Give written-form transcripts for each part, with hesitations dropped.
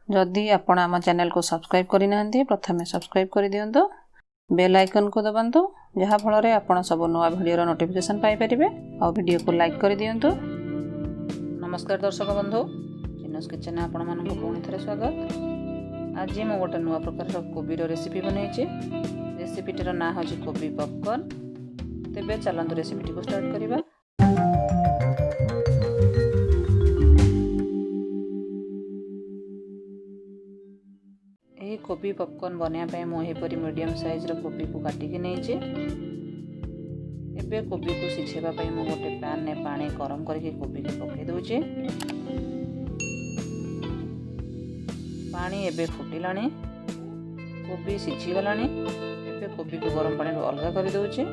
जदि आपण आम चैनल को सब्सक्राइब करना प्रथमे सब्सक्राइब कर दिंतु बेल आइकन को दबातु जहाँफल आपण सब नुआ भिडियो नोटिफिकेशन पाइपर आ वीडियो को लाइक कर दिंतु। नमस्कार दर्शक बंधु, चिन्नस किचन आपण मानक पुणी थे स्वागत। आज मैं गोटे नुआ प्रकार कोबीर रेसिपी बनईचे। रेसिपीटर ना हूँ कोबी पॉपकॉर्न। तेबे चलतु रेसिपीटी को स्टार्ट करवा। यही कोबी पॉपकॉर्न बनाया मुझे मीडियम साइज कोबी को काटिकी नहीं। एबे कोबी को सिझेवाई मुझे गोटे पैन में पानी गरम करके कोबी को पकई दूचे। पानी एबे फुटिलानी, कोबी सिझीगलानी। एबे कोबी को गरम पानी अलग कर दूचे।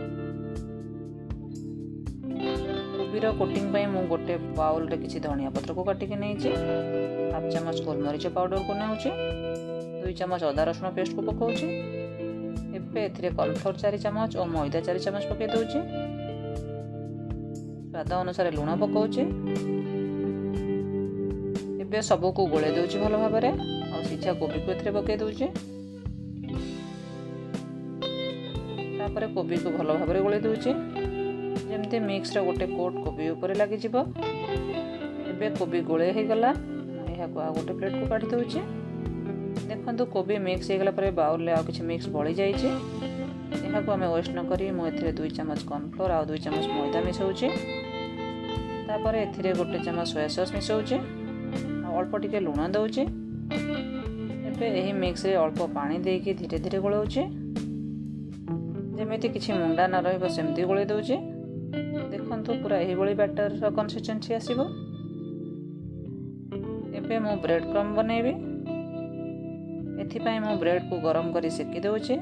कोबीर कोटिंग पाई मु गोटे बाउल रे किछि धनिया पत्र को काटिकी नहीं। हाफ चमच गोलमरीच पाउडर को नौचे। 2 चमच अदा रसुण पेस्ट को पकाउचे। एबे एथिरे कॉर्नफ्लोर 4 चमच और मैदा 4 चमच पकई दूचे। स्वाद अनुसार लुण पकाउचे। एबे सबू को गोले दूचे भल भाव में और सीझा कोबी को एथिरे पकई दूचे। तापर कोबी को भल भाव में गोले दूचे जमती मिक्स रे गोटे कोट कोबी ऊपर लगी जिवो। एबे कोबी गोले हो गला। यह को आ गोटे प्लेट को काढ़ी दूचे। देखो कोबी मिक्स हो गला पर बाउल ले आ किछि मिक्स बळी जाइछे। यह को हमें वेस्ट न करी मु एथिरे 2 चमच कॉर्नफ्लोर और 2 चमच मैदा मिसाउचे। तापर एथिरे गोटे चमच सोया सॉस मिसाउचे। अल्प टिके लुण दउचे। एबे एही मिक्स रे अल्प पानी देके धीरे धीरे गोलाउचे जेमिति किछि मुंडा न रहबो सेमति गोले दउचे। देखंतु पूरा एही बळी बैटर रो कंसिस्टेंसी आसीबो। एबे मु ब्रेड क्रम बनेबी। एथिपाई मु ब्रेड को गरम करी सेकी दउचे।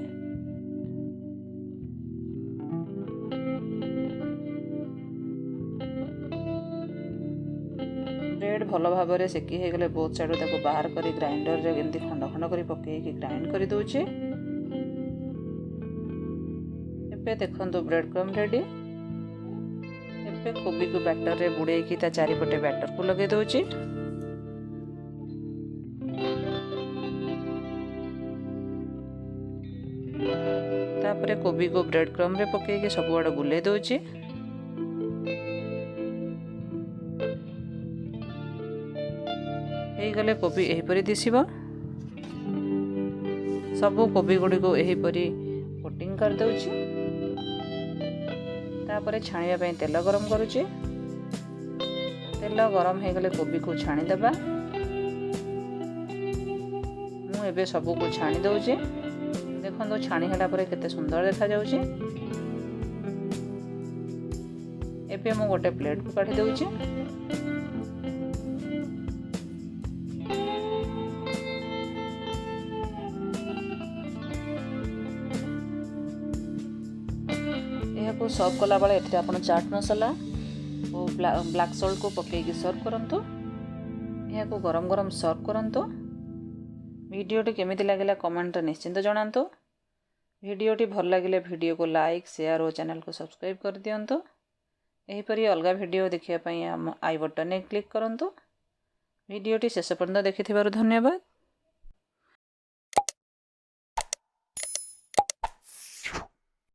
ब्रेड भल भाव में सेकी हो गले बहुत साइड ताको बाहर करी ग्राइंडर रे एमती खंड खंड करी पकेकी ग्राइंड करी दउचे। एबे देखंतु ब्रेड क्रम रेडी। एबे कोबी को बैटर रे बुड़ेकी ता चारिपटे बैटर को लगे दउचे। तापरे कोबी को ब्रेड क्रम रे पकेकी सब आड़े बुले दउचे। गले कोबी एहीपरी दिसिबो। सबो कोबी गुडी को एहीपरी कोटिंग कर दउची। तापरे छाणिया पई तेल गरम करूची। तेल गरम हे गले कोबी को छाणी देबा। मु एबे सबो को छाणी दउची। देखंतो छाणी हला परे केते सुंदर देखा जाउची। एबे मु गोटे प्लेट को काढी दउची। को सर्व कला बेले एथिरे आपण चाट मसाला और ब्लैक सॉल्ट को पकेकी सर्व करंतु। यह को गरम गरम सर्व करंतु। वीडियोटी केमिति लागिला कमेंट रे निश्चिंत जणांतु। वीडियोटी भल लागिले वीडियो को लाइक शेयर और चैनल को सब्सक्राइब कर दियंतु। एही परी अलगा वीडियो देखिया पई आई बटन ने क्लिक करंतु। वीडियोटी शेष पर्यंत देखिथिबारु धन्यवाद।